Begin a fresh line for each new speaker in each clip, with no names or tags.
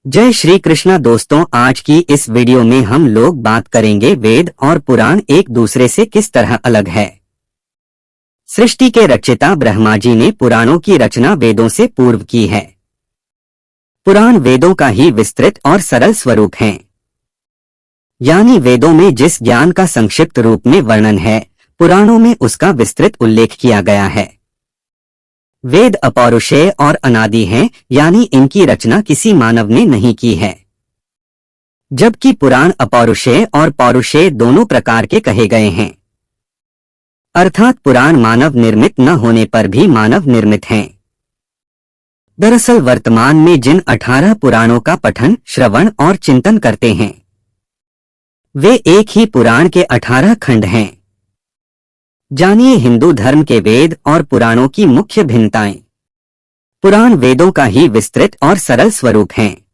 जय श्री कृष्णा दोस्तों, आज की इस वीडियो में हम लोग बात करेंगे वेद और पुराण एक दूसरे से किस तरह अलग है। सृष्टि के रचयिता ब्रह्मा जी ने पुराणों की रचना वेदों से पूर्व की है। पुराण वेदों का ही विस्तृत और सरल स्वरूप हैं। यानी वेदों में जिस ज्ञान का संक्षिप्त रूप में वर्णन है, पुराणों में उसका विस्तृत उल्लेख किया गया है। वेद अपौरुषेय और अनादि हैं, यानी इनकी रचना किसी मानव ने नहीं की है। जबकि पुराण अपौरुषेय और पौरुषेय दोनों प्रकार के कहे गए हैं। अर्थात पुराण मानव निर्मित न होने पर भी मानव निर्मित हैं। दरअसल वर्तमान में जिन 18 पुराणों का पठन, श्रवण और चिंतन करते हैं, वे एक ही पुराण के 18 खंड हैं। जानिए हिंदू धर्म के वेद और पुराणों की मुख्य भिन्नताएं। पुराण वेदों का ही विस्तृत और सरल स्वरूप हैं।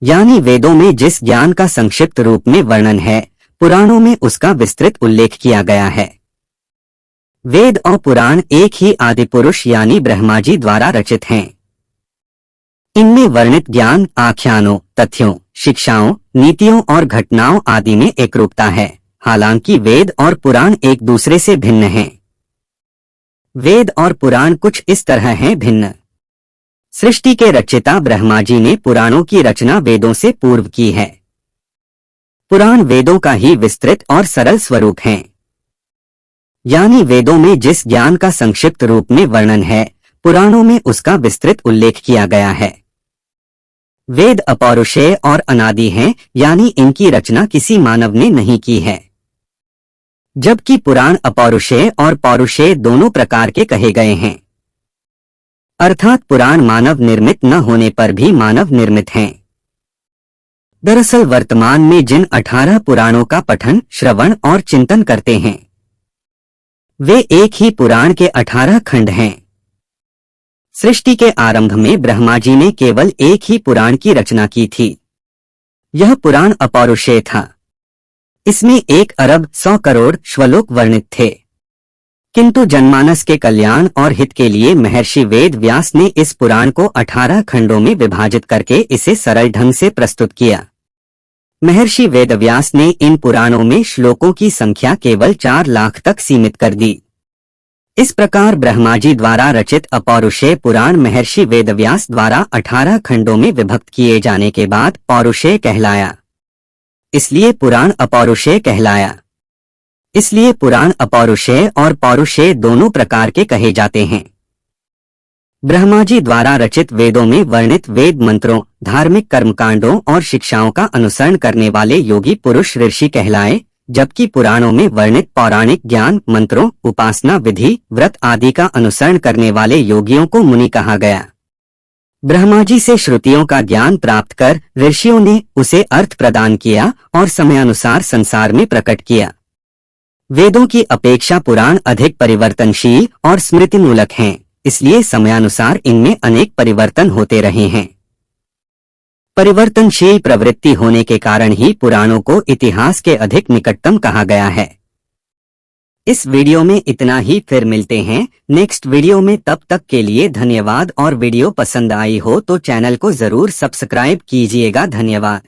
यानी वेदों में जिस ज्ञान का संक्षिप्त रूप में वर्णन है, पुराणों में उसका विस्तृत उल्लेख किया गया है। वेद और पुराण एक ही आदि पुरुष यानी ब्रह्मा जी द्वारा रचित हैं। इनमें वर्णित ज्ञान, आख्यानों, तथ्यों, शिक्षाओं, नीतियों और घटनाओं आदि में एकरूपता है। हालांकि वेद और पुराण एक दूसरे से भिन्न हैं। वेद और पुराण कुछ इस तरह हैं भिन्न। सृष्टि के रचयिता ब्रह्मा जी ने पुराणों की रचना वेदों से पूर्व की है। पुराण वेदों का ही विस्तृत और सरल स्वरूप हैं। यानी वेदों में जिस ज्ञान का संक्षिप्त रूप में वर्णन है, पुराणों में उसका विस्तृत उल्लेख किया गया है। वेद अपौरुषेय और अनादि हैं, यानी इनकी रचना किसी मानव ने नहीं की है। जबकि पुराण अपौरुषेय और पौरुषेय दोनों प्रकार के कहे गए हैं। अर्थात पुराण मानव निर्मित न होने पर भी मानव निर्मित हैं। दरअसल वर्तमान में जिन 18 पुराणों का पठन, श्रवण और चिंतन करते हैं, वे एक ही पुराण के 18 खंड हैं। सृष्टि के आरंभ में ब्रह्मा जी ने केवल एक ही पुराण की रचना की थी। यह पुराण अपौरुषेय था। इसमें 1 अरब 100 करोड़ श्लोक वर्णित थे। किंतु जनमानस के कल्याण और हित के लिए महर्षि वेद व्यास ने इस पुराण को 18 खंडों में विभाजित करके इसे सरल ढंग से प्रस्तुत किया। महर्षि वेद व्यास ने इन पुराणों में श्लोकों की संख्या केवल 4 लाख तक सीमित कर दी। इस प्रकार ब्रह्मा जी द्वारा रचित अपौरुषेय पुराण महर्षि वेदव्यास द्वारा 18 खंडों में विभक्त किए जाने के बाद पौरुषेय कहलाया। इसलिए पुराण अपौरुषेय कहलाया। इसलिए पुराण अपौरुषेय और पौरुषेय दोनों प्रकार के कहे जाते हैं। ब्रह्मा जी द्वारा रचित वेदों में वर्णित वेद मंत्रों, धार्मिक कर्मकांडों और शिक्षाओं का अनुसरण करने वाले योगी पुरुष ऋषि कहलाए, जबकि पुराणों में वर्णित पौराणिक ज्ञान, मंत्रों, उपासना विधि, व्रत आदि का अनुसरण करने वाले योगियों को मुनि कहा गया। ब्रह्मा जी से श्रुतियों का ज्ञान प्राप्त कर ऋषियों ने उसे अर्थ प्रदान किया और समयानुसार संसार में प्रकट किया। वेदों की अपेक्षा पुराण अधिक परिवर्तनशील और स्मृतिमूलक हैं, इसलिए समयानुसार इनमें अनेक परिवर्तन होते रहे हैं। परिवर्तनशील प्रवृत्ति होने के कारण ही पुराणों को इतिहास के अधिक निकटतम कहा गया है। इस वीडियो में इतना ही, फिर मिलते हैं नेक्स्ट वीडियो में। तब तक के लिए धन्यवाद। और वीडियो पसंद आई हो तो चैनल को जरूर सब्सक्राइब कीजिएगा। धन्यवाद।